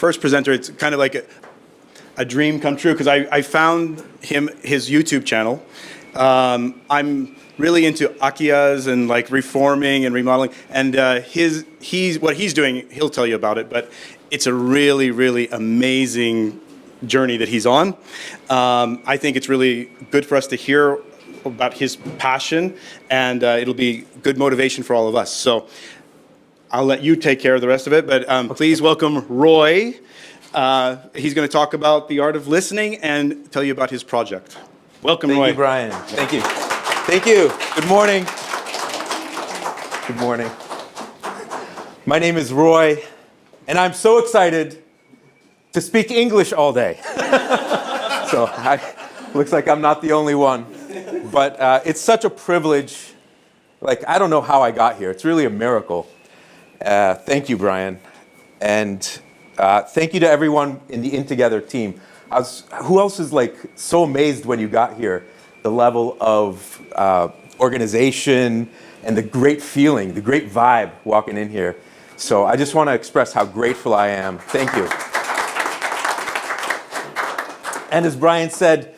first presenter, it's kind of like a dream come true because I found his YouTube channel. I'm really into akiyas and like reforming and remodeling, and what he's doing, he'll tell you about it, but it's a really, really amazing journey that he's on. I think it's really good for us to hear about his passion, and it'll be good motivation for all of us. So I'll let you take care of the rest of it, but please welcome Roy. He's going to talk about the art of listening and tell you about his project. Welcome, Roy. Thank you, Brian. Thank you. Thank you. Good morning. Good morning. My name is Roy, and I'm so excited to speak English all day. So looks like I'm not the only one. But it's such a privilege. Like, I don't know how I got here. It's really a miracle. Thank you, Brian. And thank you to everyone in the InTogether team. Who else is like so amazed when you got here? The level of organization and the great feeling, the great vibe walking in here. So I just want to express how grateful I am. Thank you. And as Brian said,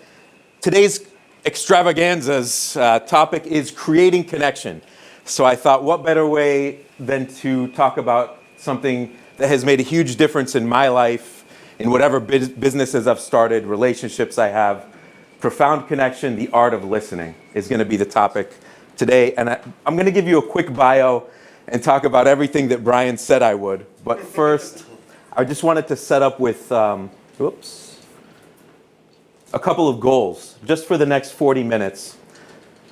today's extravaganza's topic is creating connection. So I thought, what better way than to talk about something that has made a huge difference in my life, in whatever businesses I've started, relationships I have. Profound connection, the art of listening is going to be the topic today. And I'm going to give you a quick bio and talk about everything that Brian said I would. But first, I just wanted to set up with, a couple of goals just for the next 40 minutes.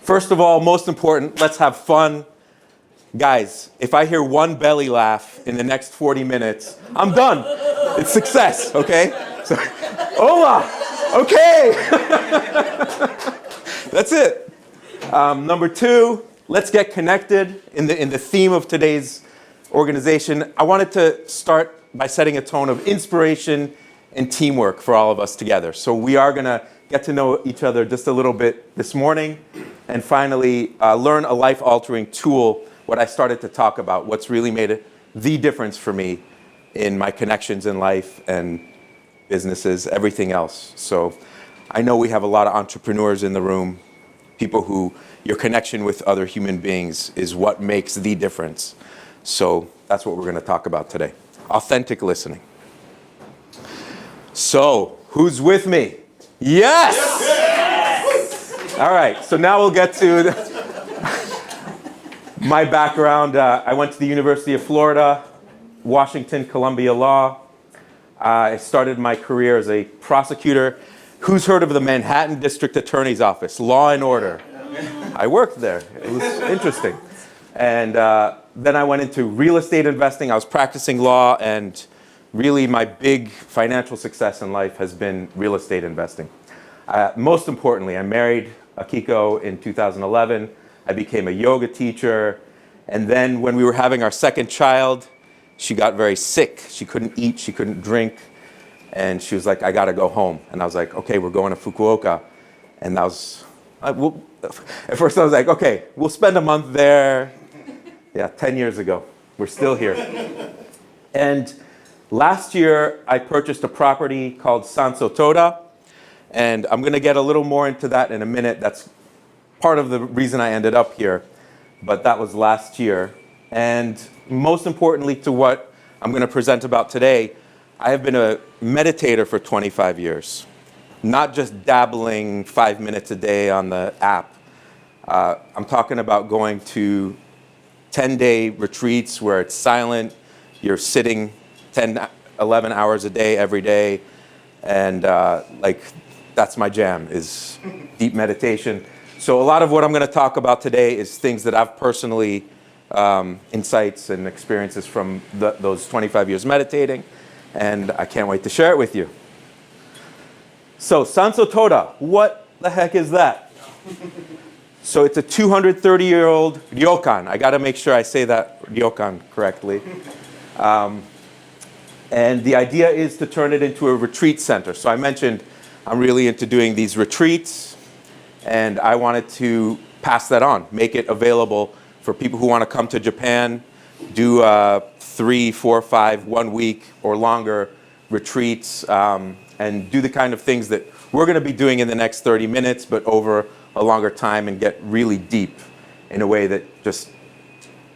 First of all, most important, let's have fun. Guys, if I hear one belly laugh in the next 40 minutes, I'm done. It's success, okay? So, hola, okay. That's it. Number two, let's get connected in the theme of today's organization. I wanted to start by setting a tone of inspiration and teamwork for all of us together. So we are gonna get to know each other just a little bit this morning, and finally learn a life-altering tool, what I started to talk about, what's really made the difference for me in my connections in life and businesses, everything else. So I know we have a lot of entrepreneurs in the room, people who your connection with other human beings is what makes the difference. So that's what we're gonna talk about today. Authentic listening. So, who's with me? Yes! Yes! All right, so now we'll get to my background. I went to the University of Florida, Washington, Columbia Law. I started my career as a prosecutor. Who's heard of the Manhattan District Attorney's Office? Law and Order. I worked there. It was interesting. And then I went into real estate investing. I was practicing law, and really my big financial success in life has been real estate investing. Most importantly, I married Akiko in 2011. I became a yoga teacher. And then when we were having our second child, she got very sick. She couldn't eat, she couldn't drink. And she was like, I gotta go home. And I was like, okay, we're going to Fukuoka. And at first I was like, okay, we'll spend a month there. Yeah, 10 years ago. We're still here. And last year, I purchased a property called Sanso Toda, and I'm going to get a little more into that in a minute. That's part of the reason I ended up here, but that was last year. And most importantly to what I'm going to present about today, I have been a meditator for 25 years, not just dabbling 5 minutes a day on the app. I'm talking about going to 10-day retreats where it's silent, you're sitting 10, 11 hours a day, every day. And that's my jam, is deep meditation. So a lot of what I'm gonna talk about today is things that I've personally, insights and experiences from those 25 years meditating. And I can't wait to share it with you. So Sanso Toda, what the heck is that? So it's a 230-year-old ryokan. I gotta make sure I say that ryokan correctly. And the idea is to turn it into a retreat center. So I mentioned I'm really into doing these retreats, and I wanted to pass that on, make it available for people who want to come to Japan, do 3, 4, 5, 1 week or longer retreats, and do the kind of things that we're going to be doing in the next 30 minutes, but over a longer time, and get really deep in a way that just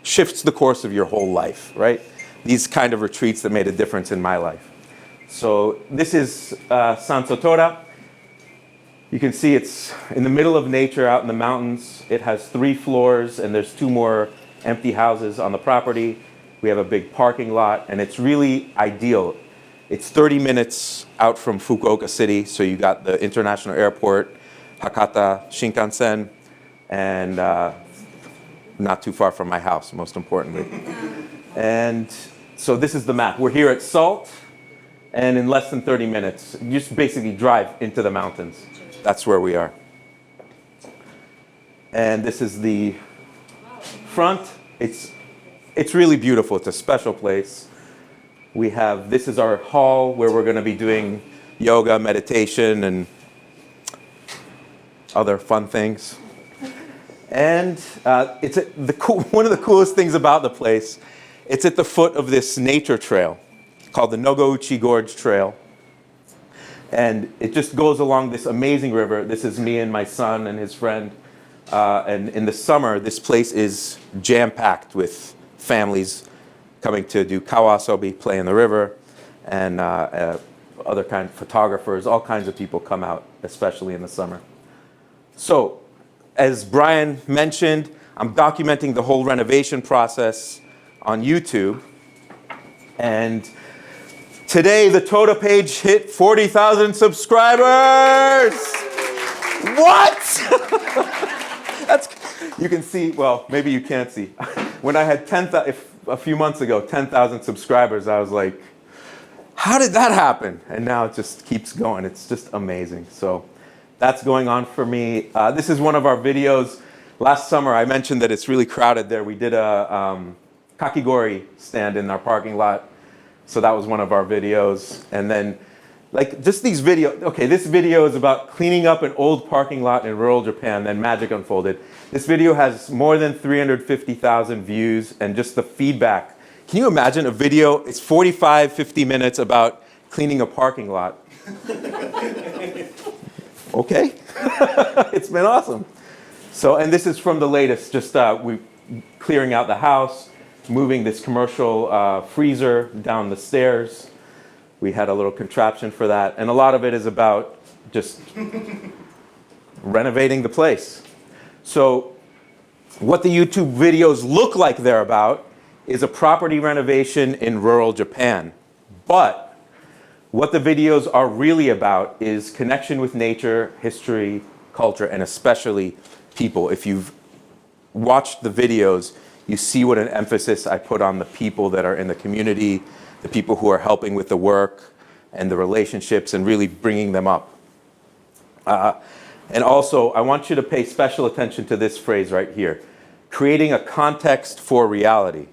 shifts the course of your whole life, right? These kind of retreats that made a difference in my life. So this is San Sotora. You can see it's in the middle of nature out in the mountains. It has 3 floors, and there's 2 more empty houses on the property. We have a big parking lot, and it's really ideal. It's 30 minutes out from Fukuoka City, so you got the international airport, Hakata Shinkansen, and not too far from my house, most importantly. And so this is the map. We're here at Salt, and in less than 30 minutes, you just basically drive into the mountains. That's where we are. And this is the front. It's really beautiful. It's a special place. We have, this is our hall where we're going to be doing yoga, meditation, and other fun things. And one of the coolest things about the place, it's at the foot of this nature trail called the Nogouchi Gorge Trail. And it just goes along this amazing river. This is me and my son and his friend. And in the summer, this place is jam-packed with families coming to do kawasobi, play in the river, and other kind of photographers, all kinds of people come out, especially in the summer. So, as Brian mentioned, I'm documenting the whole renovation process on YouTube. And today, the Tota page hit 40,000 subscribers! What? You can see, well, maybe you can't see. When I had a few months ago, 10,000 subscribers, I was like, how did that happen? And now it just keeps going. It's just amazing. So that's going on for me. This is one of our videos. Last summer, I mentioned that it's really crowded there. We did a kakigori stand in our parking lot. So that was one of our videos. And then, like, just these videos. Okay, this video is about cleaning up an old parking lot in rural Japan, then magic unfolded. This video has more than 350,000 views, and just the feedback. Can you imagine a video? It's 45, 50 minutes about cleaning a parking lot. Okay. It's been awesome. So, and this is from the latest, just we clearing out the house, moving this commercial freezer down the stairs. We had a little contraption for that. And a lot of it is about just renovating the place. So what the YouTube videos look like they're about is a property renovation in rural Japan. But what the videos are really about is connection with nature, history, culture, and especially people. If you've watched the videos, you see what an emphasis I put on the people that are in the community, the people who are helping with the work and the relationships, and really bringing them up. And also, I want you to pay special attention to this phrase right here. Creating a context for reality.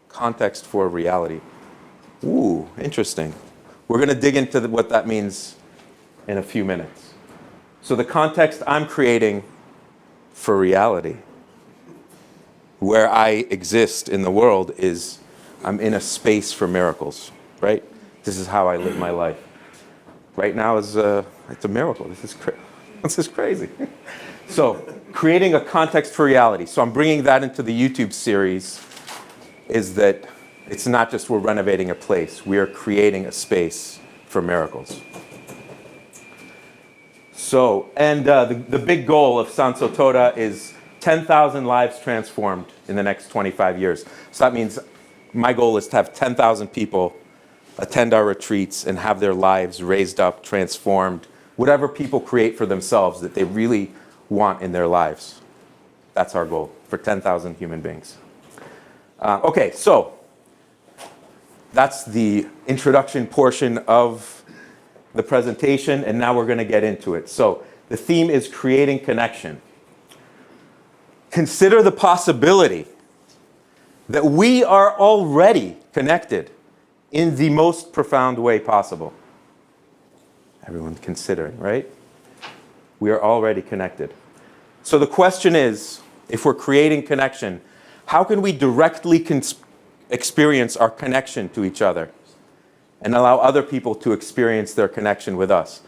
Context for reality. Ooh, interesting. We're going to dig into what that means in a few minutes. So the context I'm creating for reality, where I exist in the world, is I'm in a space for miracles, right? This is how I live my life. Right now it's a miracle. This is crazy. So creating a context for reality. So I'm bringing that into the YouTube series, is that it's not just we're renovating a place, we are creating a space for miracles. So, and the big goal of Sanso Toda is 10,000 lives transformed in the next 25 years. So that means my goal is to have 10,000 people attend our retreats and have their lives raised up, transformed, whatever people create for themselves that they really want in their lives. That's our goal for 10,000 human beings. Okay, so that's the introduction portion of the presentation, and now we're going to get into it. So the theme is creating connection. Consider the possibility that we are already connected in the most profound way possible. Everyone's considering, right? We are already connected. So the question is, if we're creating connection, how can we directly experience our connection to each other? and allow other people to experience their connection with us.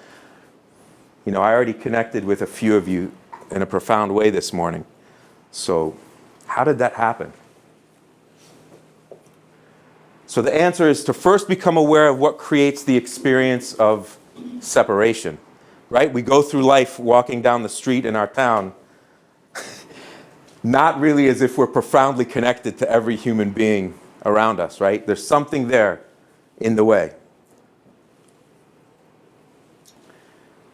You know, I already connected with a few of you in a profound way this morning. So how did that happen? So the answer is to first become aware of what creates the experience of separation, right? We go through life walking down the street in our town, not really as if we're profoundly connected to every human being around us, right? There's something there in the way.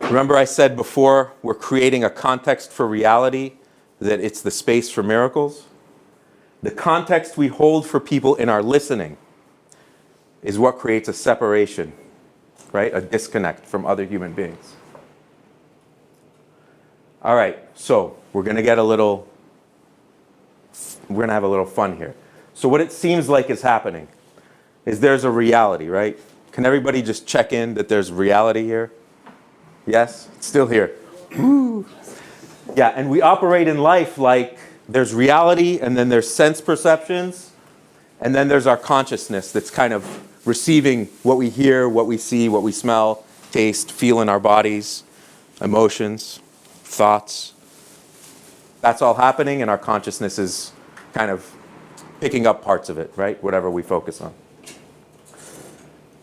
Remember I said before, we're creating a context for reality, that it's the space for miracles? The context we hold for people in our listening is what creates a separation, right? A disconnect from other human beings. All right, so we're going to have a little fun here. So what it seems like is happening is there's a reality, right? Can everybody just check in that there's reality here? Yes? It's still here. Woo. Yeah, and we operate in life like there's reality, and then there's sense perceptions, and then there's our consciousness that's kind of receiving what we hear, what we see, what we smell, taste, feel in our bodies, emotions, thoughts. That's all happening, and our consciousness is kind of picking up parts of it, right? Whatever we focus on.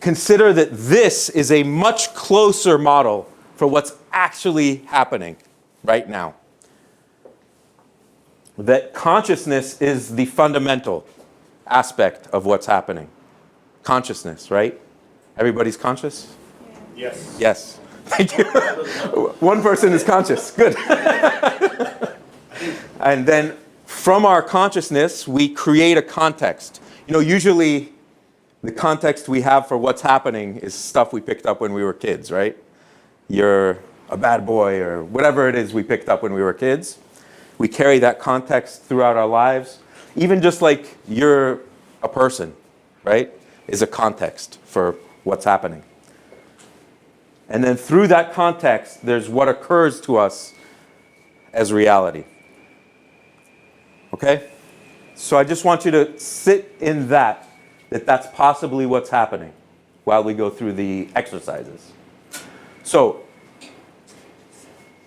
Consider that this is a much closer model for what's actually happening right now. That consciousness is the fundamental aspect of what's happening. Consciousness, right? Everybody's conscious? Yes. Yes. Thank you. One person is conscious. Good. And then from our consciousness, we create a context. You know, usually the context we have for what's happening is stuff we picked up when we were kids, right? You're a bad boy or whatever it is we picked up when we were kids. We carry that context throughout our lives. Even just like you're a person, right, is a context for what's happening. And then through that context, there's what occurs to us as reality. Okay? So I just want you to sit in that that's possibly what's happening while we go through the exercises. So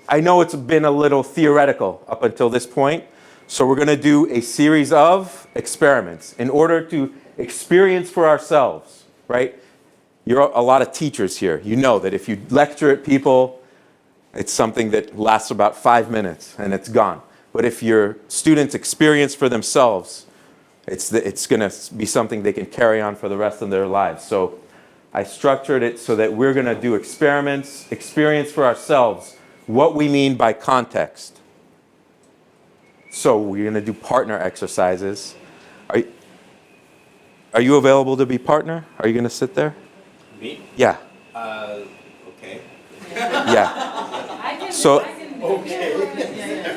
I know it's been a little theoretical up until this point, so we're going to do a series of experiments in order to experience for ourselves, right? You're a lot of teachers here. You know that if you lecture at people, it's something that lasts about 5 minutes and it's gone. But if your students experience for themselves, it's going to be something they can carry on for the rest of their lives. So I structured it so that we're going to do experiments, experience for ourselves what we mean by context. So we're going to do partner exercises. Are you available to be partner? Are you going to sit there? Me? Yeah. Okay. Yeah. So,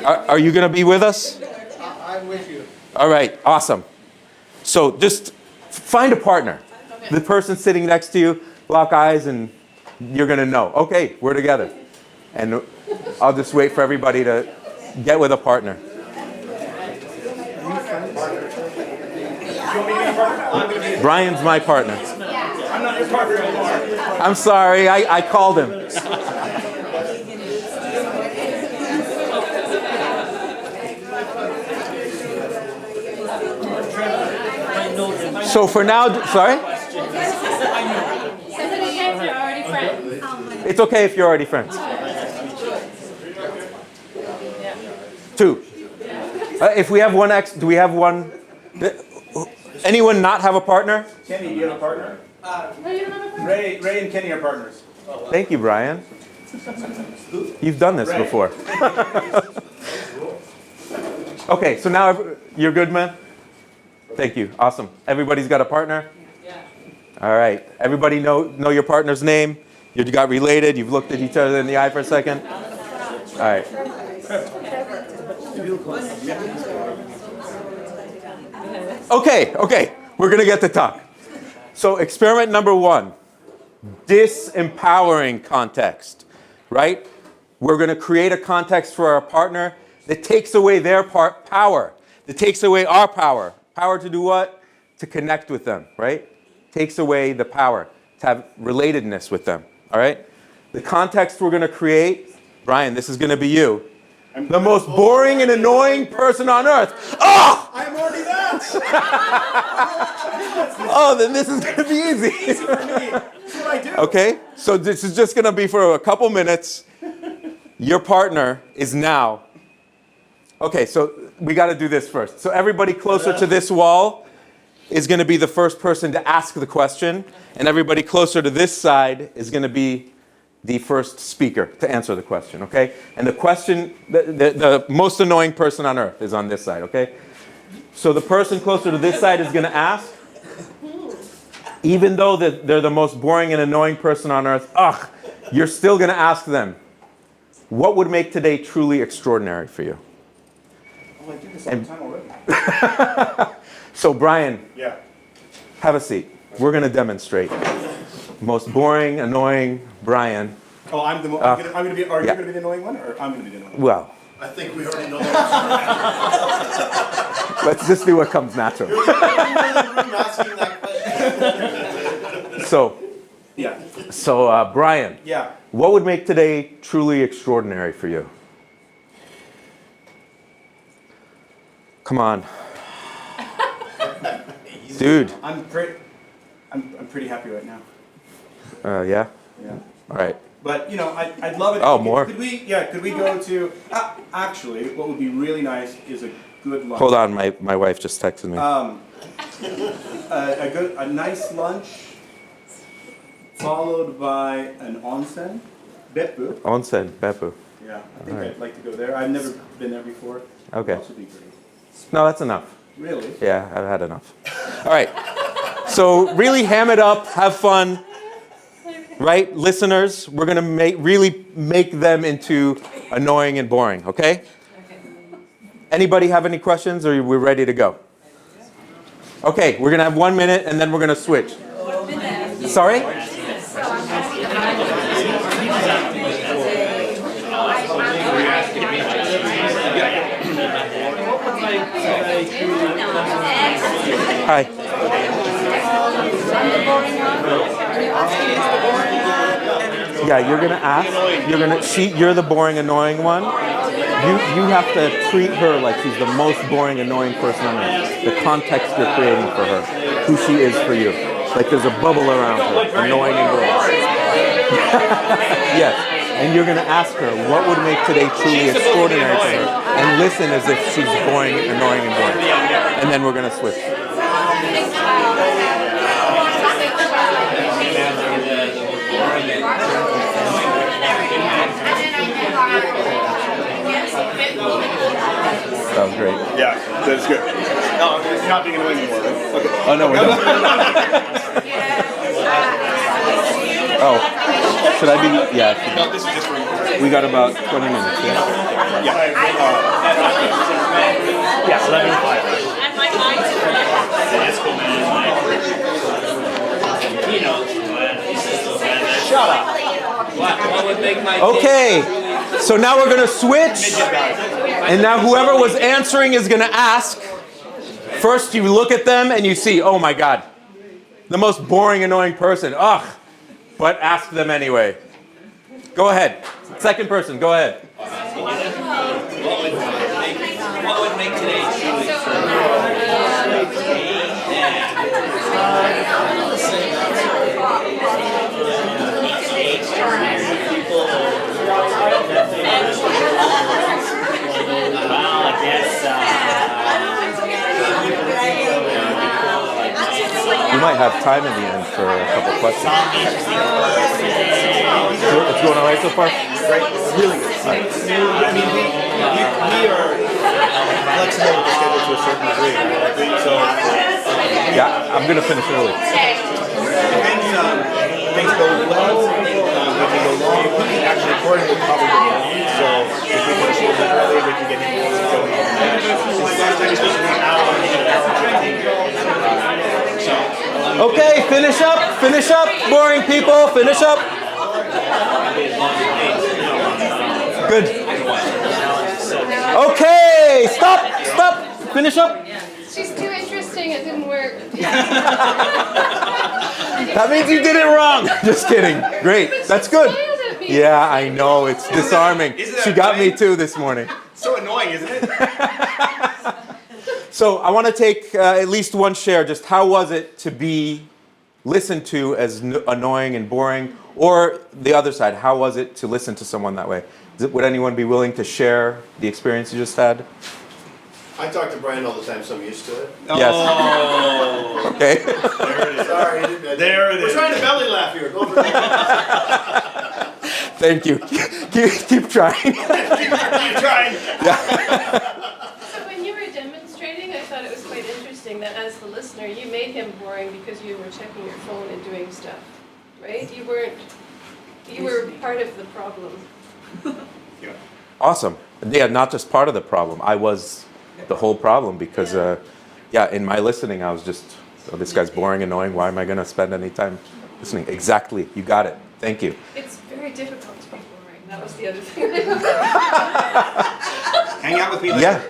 are you going to be with us? I'm with you. All right. Awesome. So just find a partner. Okay. The person sitting next to you, lock eyes, and you're going to know. Okay, we're together. And I'll just wait for everybody to get with a partner. Brian's my partner. I'm not your partner anymore. I'm sorry, I called him. So for now, sorry? It's okay if you're already friends. 2. If we have one do we have one? Anyone not have a partner? Kenny, you have a partner? Ray and Kenny are partners. Thank you, Brian. You've done this before. Okay, so now you're good, man? Thank you. Awesome. Everybody's got a partner? Yeah. All right. Everybody know your partner's name? You got related? You've looked at each other in the eye for a second? All right. Okay. We're going to get to talk. So experiment number 1, disempowering context, right? We're going to create a context for our partner that takes away their power, that takes away our power. Power to do what? To connect with them, right? Takes away the power. to have relatedness with them, all right? The context we're going to create, Brian, this is going to be you. The most boring and annoying person on earth. Oh! I'm already that. Oh, then this is going to be easy. Easy for me. That's what I do. Okay, so this is just going to be for a couple minutes. Your partner is now. Okay, so we got to do this first. So everybody closer to this wall is going to be the first person to ask the question, and everybody closer to this side is going to be the first speaker to answer the question, okay? And the question, the most annoying person on earth is on this side, okay? So the person closer to this side is going to ask, even though they're the most boring and annoying person on earth, you're still going to ask them, what would make today truly extraordinary for you? Oh, I do this all the time already. So Brian, Yeah. have a seat. We're going to demonstrate. Most boring, annoying Brian. Oh, I'm the. I'm gonna be. Are you yeah. gonna be the annoying one, or I'm gonna be the annoying one? Well, I think we already know. let's just do what comes natural. Asking that question. Yeah. So Brian, Yeah. what would make today truly extraordinary for you? Come on. Dude. I'm pretty happy right now. Yeah? Yeah. All right. But you know, I'd love it. Oh, more? Could we? Yeah. Could we go to? Actually, what would be really nice is a good lunch. Hold on, my wife just texted me. A nice lunch, followed by an onsen, beppu. Onsen, Beppu. Yeah, I think Alright. I'd like to go there. I've never been there before. Okay. That would be pretty. No, that's enough. Really? Yeah, I've had enough. All right. So really ham it up, have fun. Right? Listeners, we're going to really make them into annoying and boring, okay? Anybody have any questions, or we're ready to go? Okay, we're going to have 1 minute, and then we're going to switch. Sorry? Hi. Yeah, you're gonna ask. You're the boring, annoying one. You have to treat her like she's the most boring, annoying person on earth. The context you're creating for her, who she is for you. Like there's a bubble around her, annoying and boring. Yes, and you're gonna ask her what would make today truly extraordinary to her, and listen as if she's boring, annoying, and boring. And then we're gonna switch. That was great. Yeah, that's good. No, it's not being annoying anymore, right? Okay. Oh no, we're done. Oh, should I be? Yeah. No, this is just for you. We got about 20 minutes. Yeah. Yeah, 11 to 5. That's cool, man. He knows. Shut up. What would make my Okay. So now we're gonna switch, and now whoever was answering is gonna ask. First, you look at them and you see, oh my God, the most boring, annoying person. Ugh. But ask them anyway. Go ahead. Second person, go ahead. What would make today truly We might have time in the end for a couple questions. It's going all right so far? Great. Really good. I mean, we are flexible with the schedule to a certain degree. So Yeah, I'm going to finish early. things go well, we can go long. We can actually coordinate probably go long. So if we finish a little bit early, we can get into going on. Last time it's supposed to be an hour, Okay, finish up, boring people, finish up. Good. Okay, stop, finish up. She's too interesting, it didn't work. That means you did it wrong. Just kidding. Great. That's good. Yeah, I know. It's disarming. She got me too this morning. So annoying, isn't it? So I want to take at least one share. Just how was it to be listened to as annoying and boring? Or the other side, how was it to listen to someone that way? Would anyone be willing to share the experience you just had? I talk to Brian all the time, so I'm used to it. Yes. Oh, Okay. there it is. Sorry. There it We're is. trying to belly laugh here. Go for it. Thank you. Keep trying. Keep trying. So when you were demonstrating, I thought it was quite interesting that as the listener, you made him boring because you were checking your phone and doing stuff, right? You were part of the problem. Yeah. Awesome. Yeah, not just part of the problem. I was the whole problem because, in my listening, I was just, oh, this guy's boring, annoying. Why am I going to spend any time listening? Exactly. You got it. Thank you. It's very difficult to be boring. That was the other thing. Hang out with me later.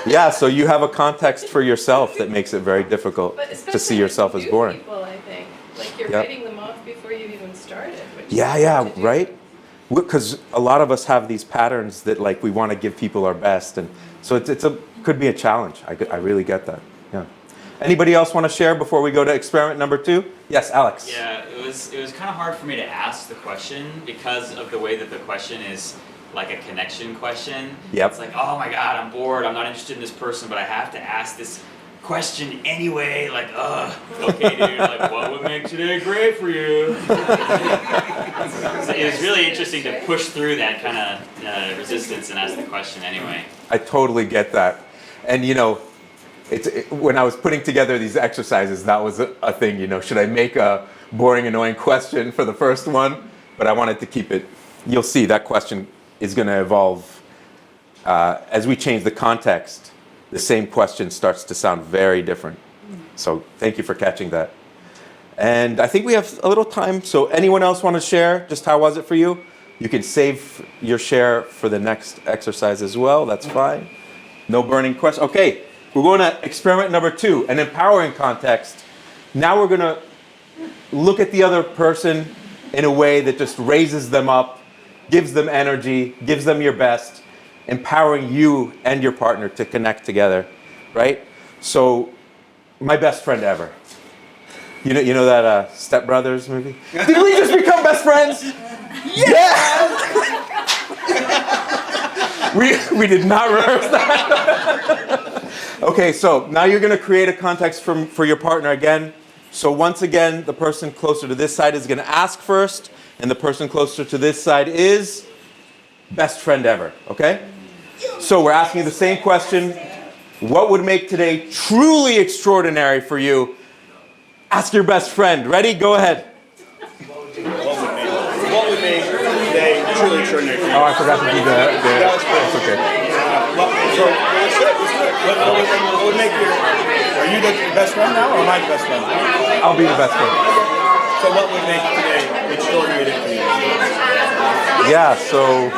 Yeah, so you have a context for yourself that makes it very difficult But to especially see yourself with as new boring. people, I think. Like you're Yep. writing them off before you even started. Which is Yeah, hard to do. right? Because a lot of us have these patterns that like we want to give people our best, and so could be a challenge. I really get that. Yeah. Anybody else want to share before we go to experiment number 2? Yes, Alex. Yeah, it was kind of hard for me to ask the question because of the way that the question is like a connection question. Yep. It's like, oh my God, I'm bored. I'm not interested in this person, but I have to ask this question anyway. Like, okay, dude. Like, what would make today great for you? So it was really interesting to push through that kind of resistance and ask the question anyway. I totally get that. And when I was putting together these exercises, that was a thing, should I make a boring, annoying question for the first one? But I wanted to keep it, you'll see that question is going to evolve. As we change the context, the same question starts to sound very different. So thank you for catching that. And I think we have a little time, so anyone else want to share just how was it for you? You can save your share for the next exercise as well, that's fine. No burning question. Okay, we're going to experiment number 2, an empowering context. Now we're going to look at the other person in a way that just raises them up, gives them energy, gives them your best, empowering you and your partner to connect together, right? So, my best friend ever. You know that Step Brothers movie? Did we just become best friends? Yeah! we did not rehearse that. Okay, so now you're going to create a context for your partner again. So once again, the person closer to this side is going to ask first, and the person closer to this side is best friend ever, okay? So we're asking the same question. What would make today truly extraordinary for you? Ask your best friend. Ready? Go ahead. What would make today truly extraordinary for you? Oh, I forgot to do that. That's okay. What would make your... Are you the best friend now, or am I the best friend? I'll be the best friend. So what would make today extraordinary for you? Yeah, so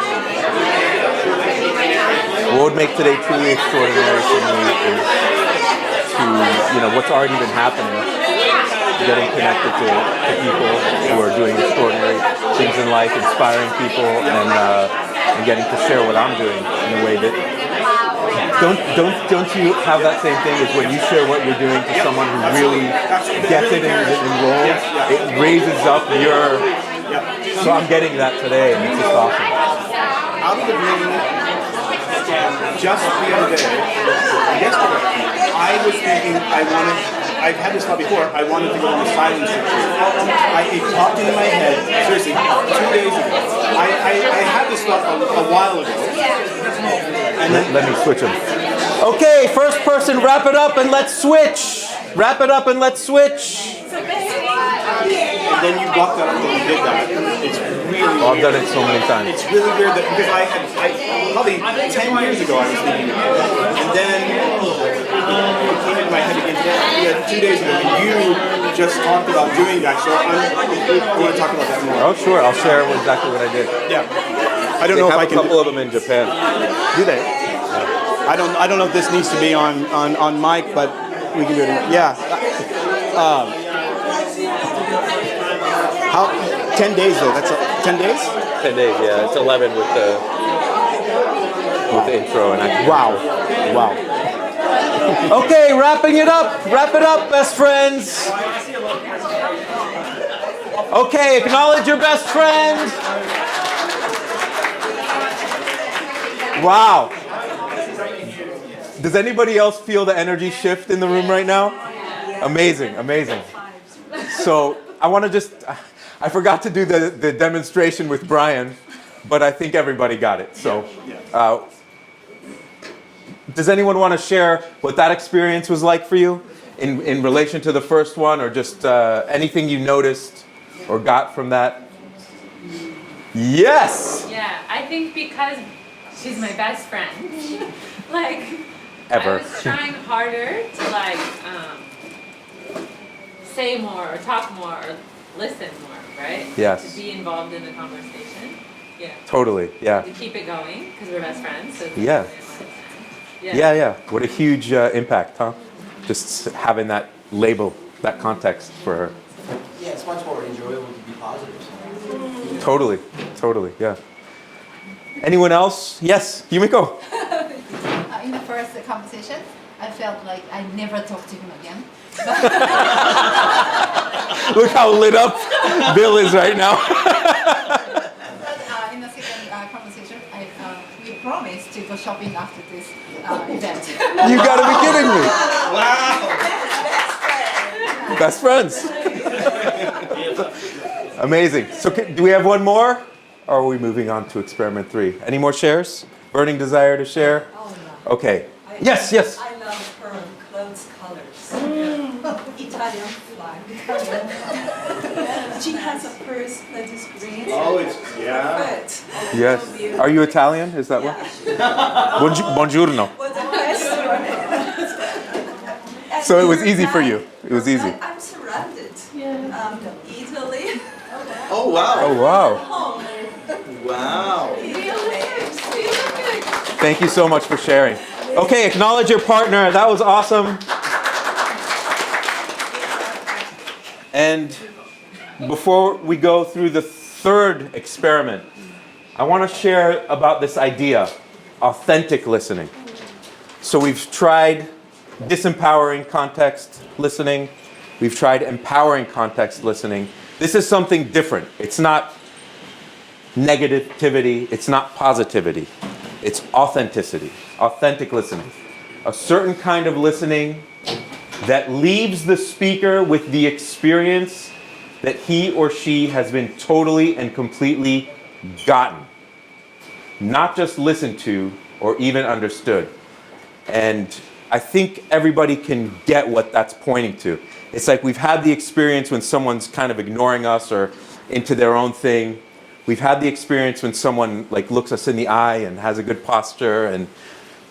what would make today truly extraordinary for me is to, what's already been happening, getting connected to people who are doing extraordinary things in life, inspiring people, and getting to share what I'm doing in a way that don't you have that same thing as when you share what you're doing to someone who really gets it and is enrolled, it raises up your... So I'm getting that today, and it's just awesome. Out of the blue, just the other day, yesterday, I was thinking I've had this thought before, I wanted to go on a silence retreat. It popped into my head, seriously, 2 days ago. I had this thought a while ago. And then, Let me switch them. Okay, first person, wrap it up and let's switch. Wrap it up and let's switch. and then you blocked that up and you did that. It's really Oh, I've weird. done it so many times. It's really weird that, because I probably 10 years ago I was thinking of it. And then it came into my head again today, 2 days ago, and you just talked about doing that. So I want to talk about that more. Oh, sure. I'll share exactly what I did. Yeah. I don't know if I They can. have a couple of them in Japan. Do they? I don't know if this needs to be on mic, but we can do it. Yeah. How? 10 days though. That's 10 days. 10 days, yeah. It's 11 with the intro and I. Wow. Wow. Okay, wrapping it up. Wrap it up, best friends. Okay, acknowledge your best friend. Wow. Does anybody else feel the energy shift in the room right now? Amazing, amazing. So I want to I forgot to do the demonstration with Brian, but I think everybody got it. So does anyone want to share what that experience was like for you in relation to the first one, or just anything you noticed or got from that? Yes! Yeah, I think because she's my best friend, like, Ever. I was trying harder to like say more or talk more or listen more, right? Yes. To be involved in the conversation. Yeah. Totally, yeah. To keep it going because we're best friends. So it's Yeah. Yeah. Yeah. What a huge impact, huh? Just having that label, that context for her. Yeah, it's much more enjoyable to be positive. Totally, yeah. Anyone else? Yes, Yumiko. In the first conversation, I felt like I never talked to him again. Look how lit up Bill is right now. But in the second conversation, we promised to go shopping after this event. You gotta be kidding me. Best friends. Amazing. So do we have one more? Or are we moving on to experiment 3? Any more shares? Burning desire to share? Okay. Yes. I love her clothes colors. Italian flag. She has a purse that is green. Oh, it's, yeah. Perfect. Yes. Are you Italian? Is that what? Buongiorno. Was the best one. And So it was easy your for guy- you. It was easy. I'm surrounded. Yeah. Italy. Oh, wow. Oh, wow. Home. Wow. Thank you so much for sharing. Okay, acknowledge your partner. That was awesome. And before we go through the third experiment, I want to share about this idea, authentic listening. So we've tried disempowering context listening. We've tried empowering context listening. This is something different. It's not negativity. It's not positivity. It's authenticity, authentic listening. A certain kind of listening that leaves the speaker with the experience that he or she has been totally and completely gotten. Not just listened to or even understood. And I think everybody can get what that's pointing to. It's like we've had the experience when someone's kind of ignoring us or into their own thing. We've had the experience when someone like looks us in the eye and has a good posture and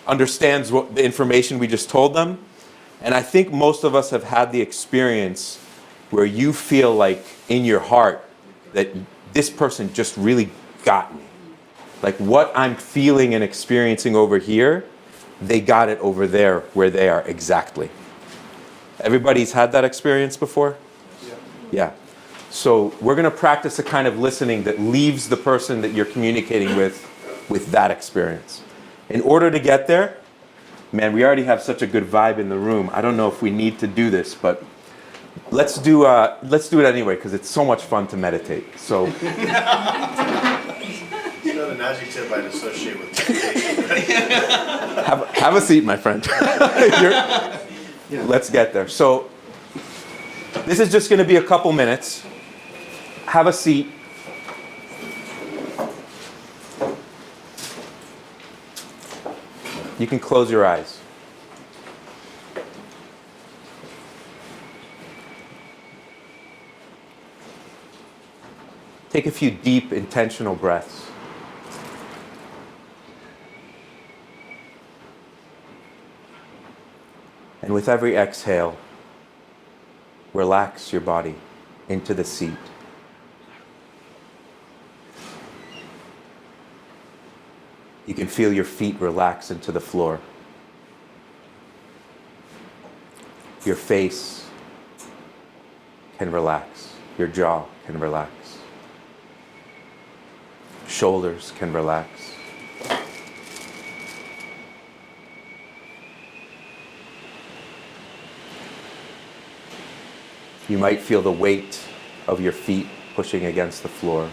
understands what the information we just told them. And I think most of us have had the experience where you feel like in your heart that this person just really got me. Like what I'm feeling and experiencing over here, they got it over there where they are exactly. Everybody's had that experience before? Yeah. So we're going to practice a kind of listening that leaves the person that you're communicating with that experience. In order to get there, man, we already have such a good vibe in the room. I don't know if we need to do this, but let's do it anyway because it's so much fun to meditate. So It's not an adjective I'd associate with meditation. have a seat, my friend. Let's get there. So this is just going to be a couple minutes. Have a seat. You can close your eyes. Take a few deep, intentional breaths. And with every exhale, relax your body into the seat. You can feel your feet relax into the floor. Your face can relax. Your jaw can relax. shoulders can relax. You might feel the weight of your feet pushing against the floor.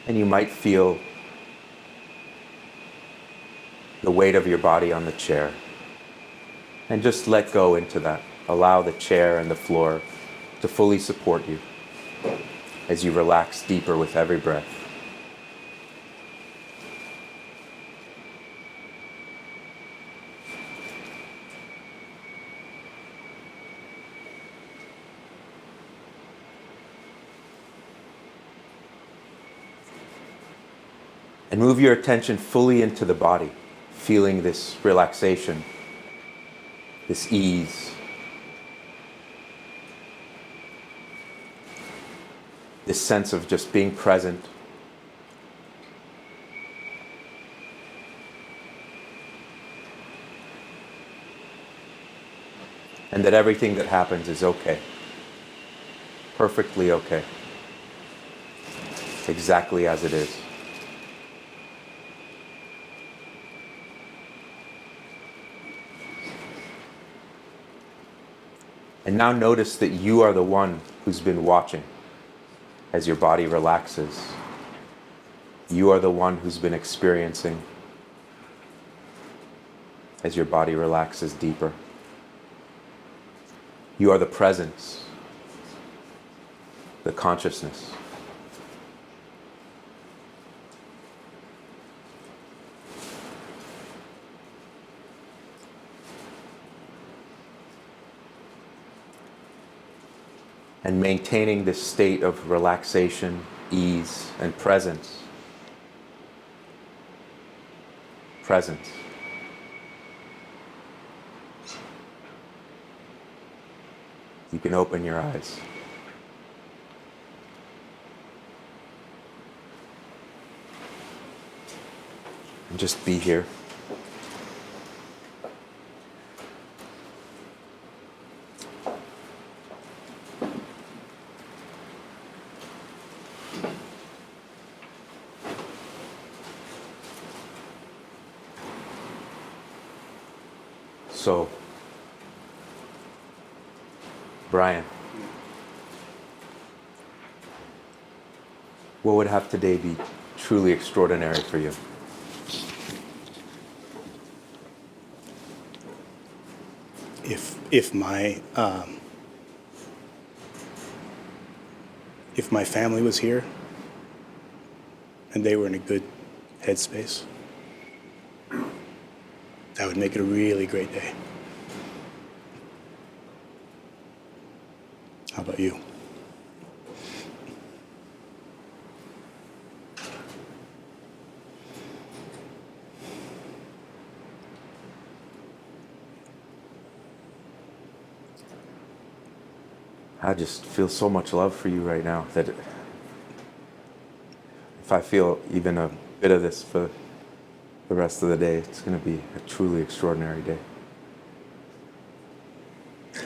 And you might feel the weight of your body on the chair. And just let go into that. Allow the chair and the floor to fully support you as you relax deeper with every breath. And move your attention fully into the body, feeling this relaxation, this ease, this sense of just being present. And that everything that happens is okay. Perfectly okay. Exactly as it is. And now notice that you are the one who's been watching as your body relaxes. You are the one who's been experiencing as your body relaxes deeper. You are the presence, the consciousness. And maintaining this state of relaxation, ease, and presence. Presence. You can open your eyes. And just be here. So, Brian, what would have today be truly extraordinary for you? If my family was here and they were in a good headspace, that would make it a really great day. How about you? I just feel so much love for you right now that if I feel even a bit of this for the rest of the day, it's going to be a truly extraordinary day.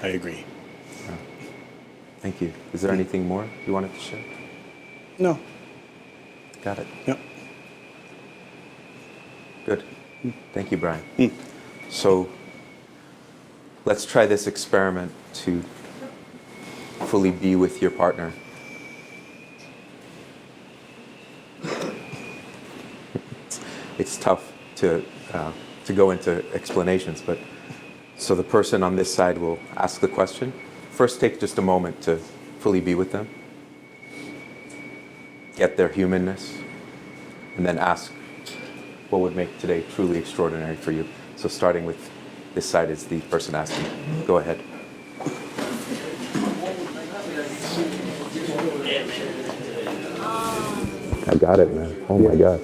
I agree. Thank you. Is there anything more you wanted to share? No. Got it. Yep. Good. Thank you, Brian. So let's try this experiment to fully be with your partner. It's tough to go into explanations, but so the person on this side will ask the question. First, take just a moment to fully be with them, get their humanness, and then ask what would make today truly extraordinary for you. So starting with this side is the person asking. Go ahead. I got it, man. Oh my God.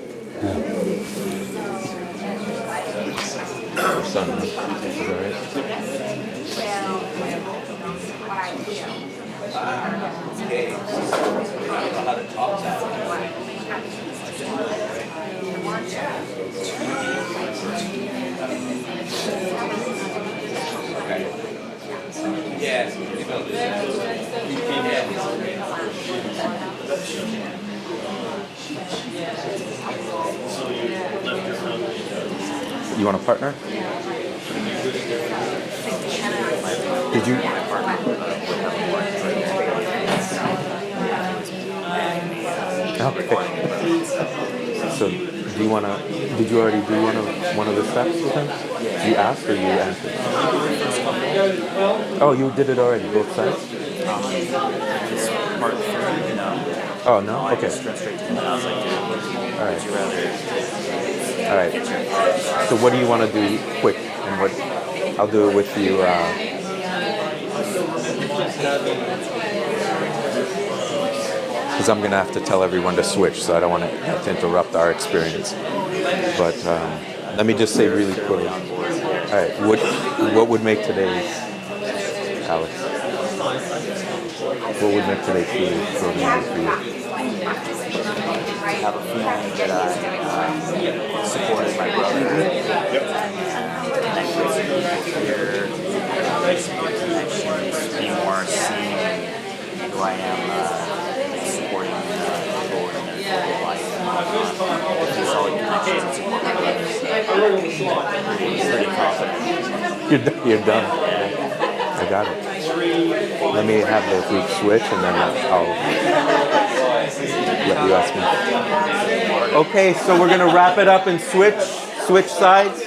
Your son, huh? Is that right? You want a partner? Did you? Okay. So, do you wanna? Did you already do one of the steps with him? You asked or you answered? Oh, you did it already, both sides. Part three, no. Oh no. I Okay. just went straight to him and I was like, dude, All right. would you rather All right. So what do you want to do quick? And what? I'll do it with you. Because I'm gonna have to tell everyone to switch, so I don't want to have to interrupt our experience. But let me just say really quickly. All right. What would make today, Alex? What would make today truly extraordinary for you? have a feeling that I supported my brother. Connect with some people here, make some good connections, be more seeing who I am, supporting people in their local life. Just solid connections and support my brothers. Pretty confident. You're done. I got it. Let me have the group switch and then I'll let you ask me. Okay, so we're gonna wrap it up and switch sides.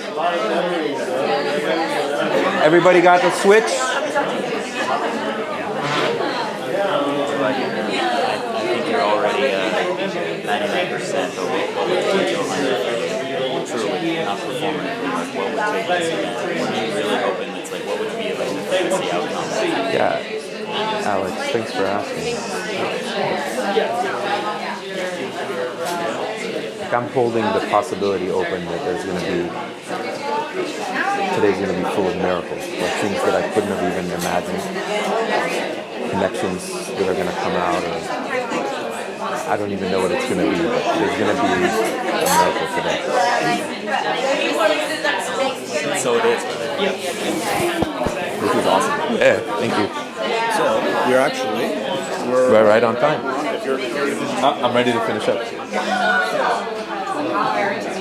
Everybody got the switch? I think you're already 99%, but what would take you to 100? Truly, not performatively, like what would take this again? What are you really hoping it's like, what would be like the fantasy outcome? Yeah. Alex, thanks for asking. I'm holding the possibility open that today's gonna be full of miracles, like things that I couldn't have even imagined, connections that are gonna come out, or I don't even know what it's gonna be, but there's gonna be a miracle today. So it is. Which is awesome. Yeah, thank you. So We're right on time. I'm ready to finish up.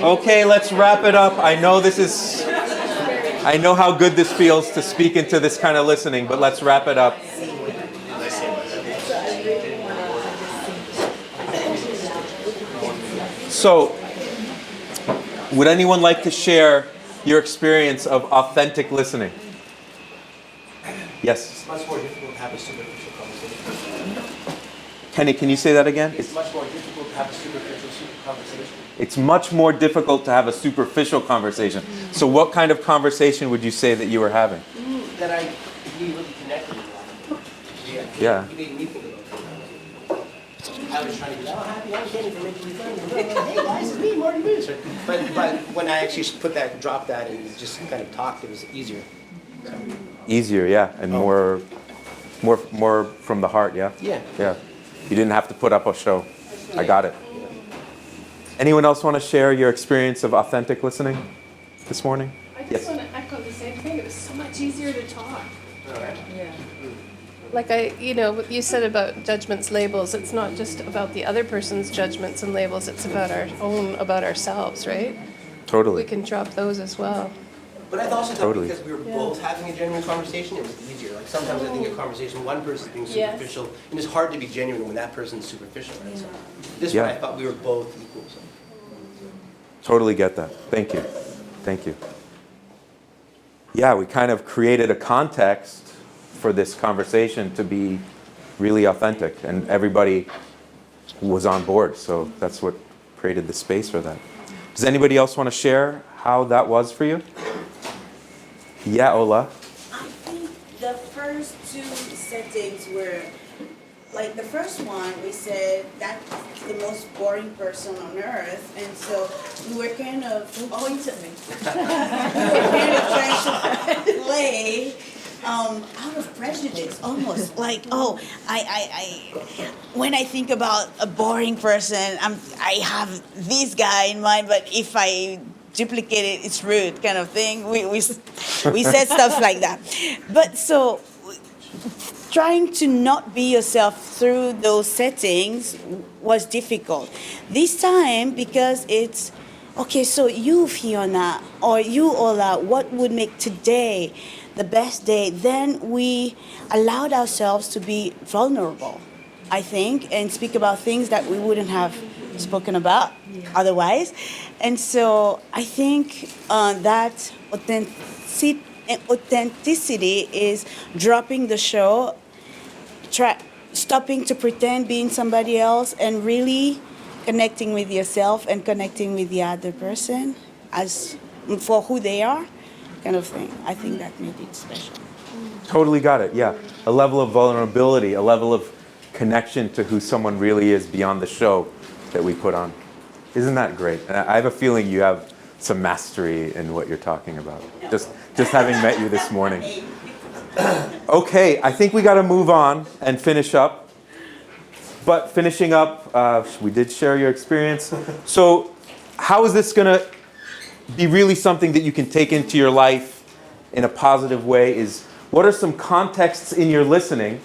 Okay, let's wrap it up. I know how good this feels to speak into this kind of listening, but let's wrap it up. So, would anyone like to share your experience of authentic listening? Yes. It's much more difficult to have a superficial conversation. Kenny, can you say that again? It's much more difficult to have a superficial conversation. It's much more difficult to have a superficial conversation. So what kind of conversation would you say that you were having? That I really connected with. Yeah. You made me think about it. I was trying to be, happy, I'm getting to make you fun. Hey guys, it's me, Marty Moose. But when I actually dropped that and just kind of talked, it was easier. Easier, yeah, and more from the heart, yeah? Yeah. Yeah. You didn't have to put up a show. I got it. Anyone else want to share your experience of authentic listening this morning? I just want to echo the same thing. It was so much easier to talk. Yeah. Like what you said about judgments, labels, it's not just about the other person's judgments and labels, it's about about ourselves, right? Totally. We can drop those as well. But I also thought Totally. because we were both having a genuine conversation, it was easier. Like sometimes I think a conversation, one person's being Yes. superficial, and it's hard to be genuine when that person's superficial, right? So this Yeah. one, I thought we were both equal. So. Totally get that. Thank you. Thank you. Yeah, we kind of created a context for this conversation to be really authentic, and everybody was on board, so that's what created the space for that. Does anybody else want to share how that was for you? Yeah, Ola. I think the first two settings were, like the first one, we said that's the most boring person on earth, and so we were kind of, we were kind of trying to play out of prejudice, almost like, when I think about a boring person, I have this guy in mind, but if I duplicate it, it's rude, kind of thing. We said stuff like that, but so trying to not be yourself through those settings was difficult. This time, because it's, okay, so you, Fiona, or you, Ola, what would make today the best day? Then we allowed ourselves to be vulnerable, I think, and speak about things that we wouldn't have spoken about otherwise. And so I think that authenticity is dropping the show, stopping to pretend being somebody else, and really connecting with yourself and connecting with the other person as for who they are, kind of thing. I think that made it special. Totally got it, yeah. A level of vulnerability, a level of connection to who someone really is beyond the show that we put on. Isn't that great? And I have a feeling you have some mastery in what you're talking about, just having met you this morning. Okay, I think we got to move on and finish up. But finishing up, we did share your experience. So how is this going to be really something that you can take into your life in a positive way? Is what are some contexts in your listening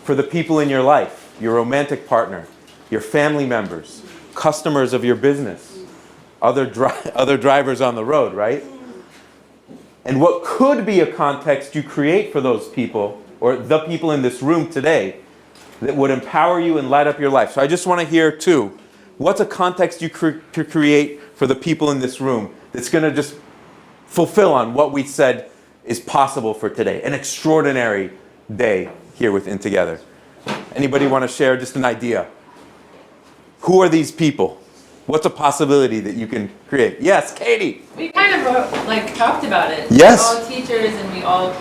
for the people in your life, your romantic partner, your family members, customers of your business, other drivers on the road, right? And what could be a context you create for those people, or the people in this room today, that would empower you and light up your life. So I just want to hear, too, what's a context you could create for the people in this room that's going to just fulfill on what we said is possible for today? An extraordinary day here with InTogether. Anybody want to share just an idea? Who are these people? What's a possibility that you can create? Yes, Katie. We kind of talked about it. Yes. We're all teachers and we all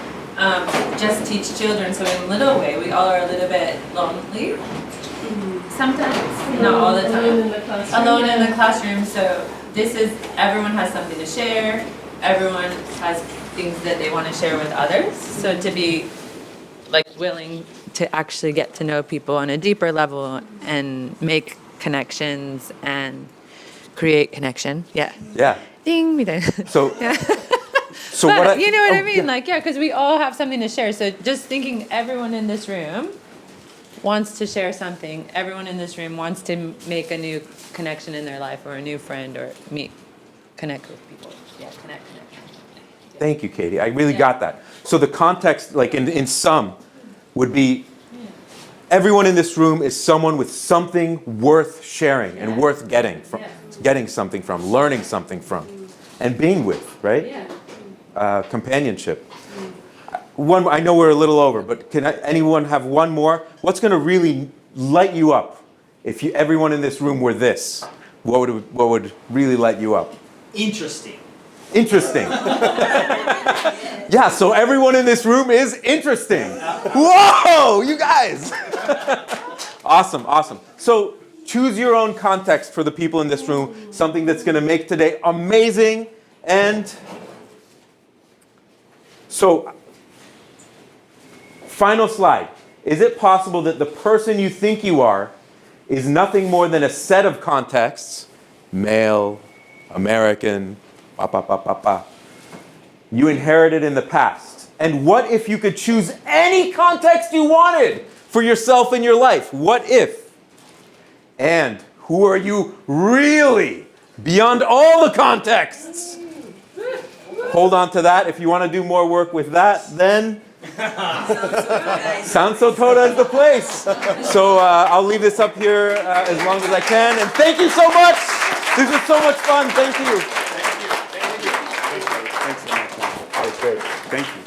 just teach children, so in a little way, we all are a little bit lonely. Sometimes, not all the time. Alone in the classroom. So everyone has something to share. Everyone has things that they want to share with others. So to be willing to actually get to know people on a deeper level and make connections and create connection. Yeah. Yeah. Ding, me there. So, Yeah. so But what you know what I mean? Yeah. Because we all have something to share. So just thinking everyone in this room wants to share something. Everyone in this room wants to make a new connection in their life, or a new friend, or connect with people. Yeah, connect. Thank you, Katie. I really got that. So the context, in sum, would be everyone in this room is someone with something worth sharing and worth getting something from, learning something from, and being with, right? Yeah. Companionship. One, I know we're a little over, but can anyone have one more? What's going to really light you up if everyone in this room were this? What would really light you up? Interesting. Interesting. Yeah, so everyone in this room is interesting. Whoa, you guys. Awesome. So choose your own context for the people in this room, something that's going to make today amazing. And so, final slide. Is it possible that the person you think you are is nothing more than a set of contexts, male, American, you inherited in the past? And what if you could choose any context you wanted for yourself in your life? What if? And who are you really beyond all the contexts? Hold on to that. If you want to do more work with that, then Sanso Toda is the place. So I'll leave this up here as long as I can. And thank you so much. This was so much fun. Thank you. Thanks so much. That was great. Thank you.